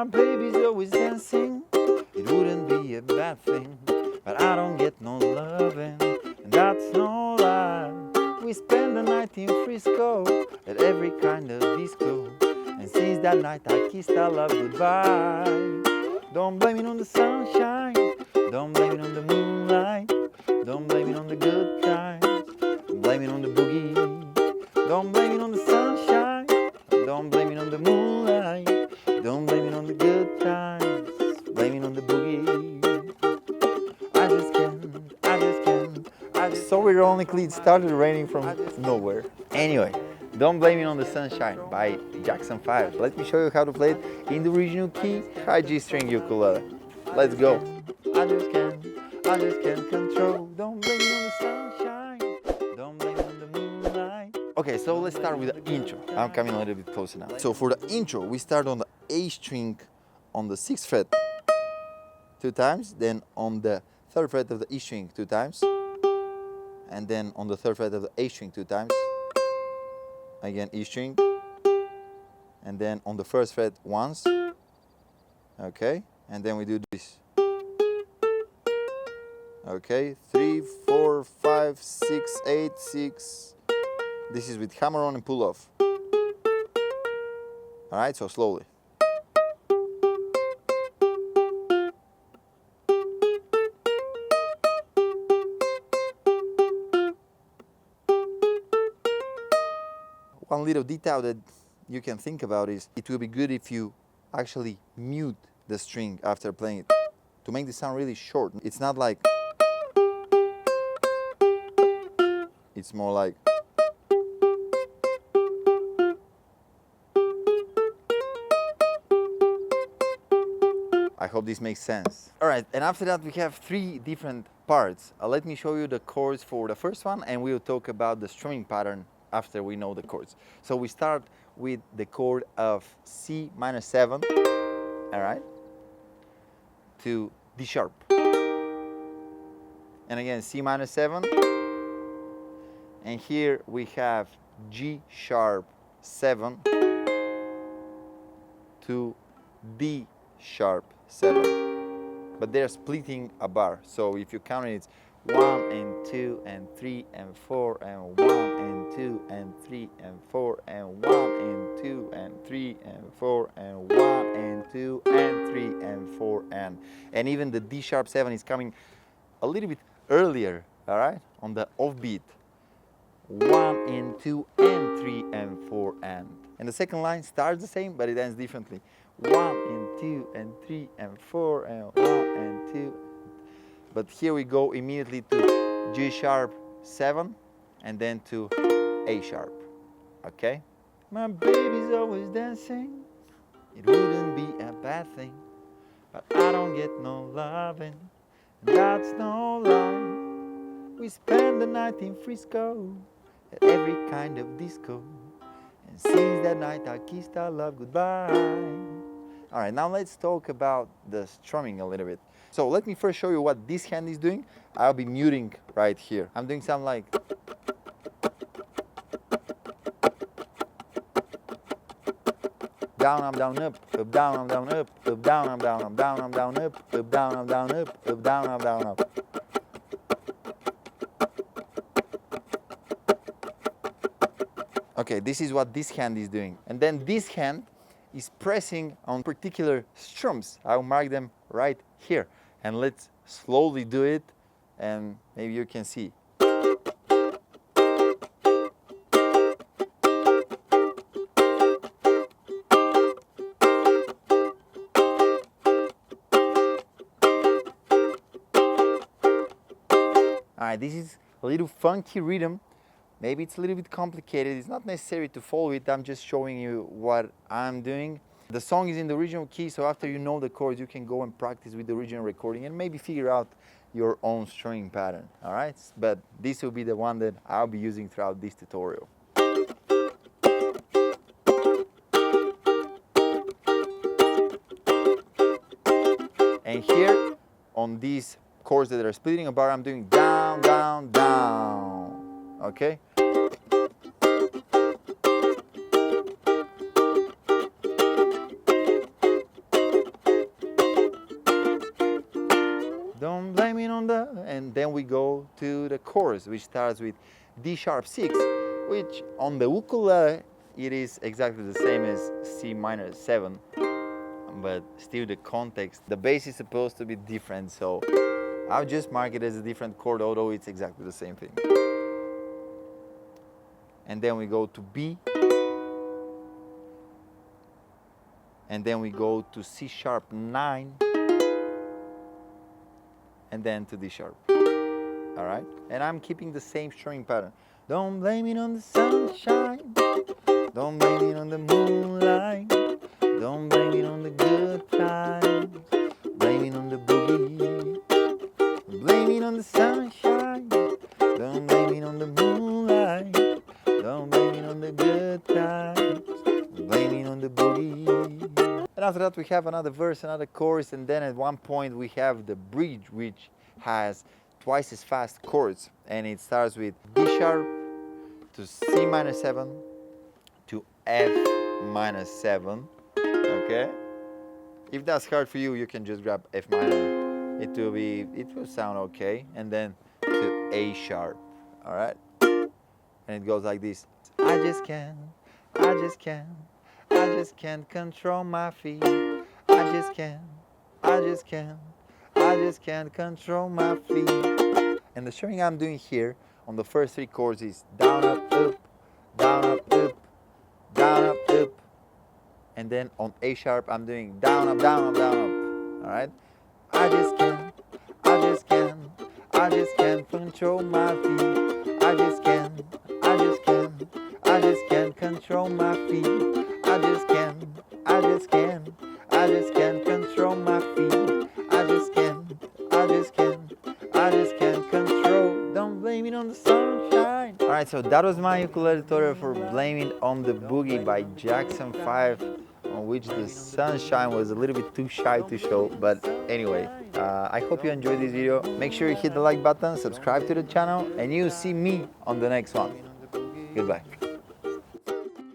My baby's always dancing, it wouldn't be a bad thing, but I don't get no loving, and that's no lie. We spend the night in Frisco at every kind of disco, and since that night I kissed our love goodbye. Don't blame it on the sunshine, don't blame it on the moonlight, don't blame it on the good times, blame it on the boogie. Don't blame it on the sunshine, don't blame it on the moonlight, don't blame it on the good times, blame it on the boogie. I just can't. So ironically, it started raining from nowhere. Anyway, Don't Blame It on the Sunshine by Jackson 5. Let me show you how to play it in the original key, high G string ukulele. Let's go. I just can't control. Don't blame it on the sunshine. Don't blame it on the moonlight. Okay, so let's start with the intro. I'm coming a little bit closer now. So for the intro, we start on the A string on the 6th fret 2 times, then on the 3rd fret of the E string 2 times, and then on the 3rd fret of the A string 2 times, again E string, and then on the 1st fret once, okay, and then we do this. Okay, 3, 4, 5, 6, 8, 6. This is with hammer on and pull off. Alright, so slowly. One little detail that you can think about is it will be good if you actually mute the string after playing it to make the sound really short. It's not like, it's more like. I hope this makes sense. Alright, and after that we have 3 different parts. Let me show you the chords for the first one, and we'll talk about the strumming pattern after we know the chords. So we start with the chord of C minor 7, alright, to D sharp. And again C minor 7, and here we have G sharp 7 to D sharp 7, but they're splitting a bar. So if you count it, it's 1 and 2 and 3 and 4 and 1 and 2 and 3 and 4 and 1 and 2 and 3 and 4 and 1 and 2 and 3 and 4 and even the D sharp 7 is coming a little bit earlier, all right, on the offbeat. 1 and 2 and 3 and 4 and the second line starts the same, but it ends differently. 1 and 2 and 3 and 4 and 1 and 2. But here we go immediately to G sharp 7 and then to A sharp. Okay? My baby's always dancing, it wouldn't be a bad thing, but I don't get no loving, and that's no lie. We spend the night in Frisco at every kind of disco, and since that night I kissed our love goodbye. Alright, now let's talk about the strumming a little bit. So let me first show you what this hand is doing. I'll be muting right here. I'm doing something like. Down, I'm down, up, down, I'm down, up, down, I'm down, I'm down, I'm down, up, down, I'm down, up, down, I'm down, up. Okay, this is what this hand is doing. And then this hand is pressing on particular strums. I'll mark them right here. And let's slowly do it, and maybe you can see. Alright, this is a little funky rhythm. Maybe it's a little bit complicated. It's not necessary to follow it. I'm just showing you what I'm doing. The song is in the original key, so after you know the chords, you can go and practice with the original recording and maybe figure out your own strumming pattern, all right? But this will be the one that I'll be using throughout this tutorial. And here, on these chords that are splitting a bar, I'm doing down, down, down, okay? then we go to the chorus, which starts with D sharp 6, which on the ukulele it is exactly the same as C minor 7, but still the context, the bass is supposed to be different, so I'll just mark it as a different chord, although it's exactly the same thing. And then we go to B, and then we go to C sharp 9, and then to D sharp. All right? And I'm keeping the same strumming pattern. Don't blame it on the sunshine, don't blame it on the moonlight, don't blame it on the good times, blame it on the boogie. Blame it on the sunshine, don't blame it on the moonlight, don't blame it on the good times, blame it on the boogie. And after that we have another verse, another chorus, and then at one point we have the bridge, which has twice as fast chords, and it starts with D sharp to C minor 7 to F minor 7, okay? If that's hard for you, you can just grab F minor. It will sound okay, and then to A sharp, all right? And it goes like this. I just can't control my feet. I just can't control my feet. And the strumming I'm doing here on the first 3 chords is down, up, up, down, up, up, down, up, up. And then on A sharp, I'm doing down, up, down, up, down, up. All right? I just can't control my feet. I just can't control my feet. I just can't control my feet. I just can't control. Don't blame it on the sunshine. All right, so that was my ukulele tutorial for Blame It On The Boogie by Jackson 5, on which the sunshine was a little bit too shy to show, but anyway, I hope you enjoyed this video. Make sure you hit the like button, subscribe to the channel, and you'll see me on the next one. Goodbye.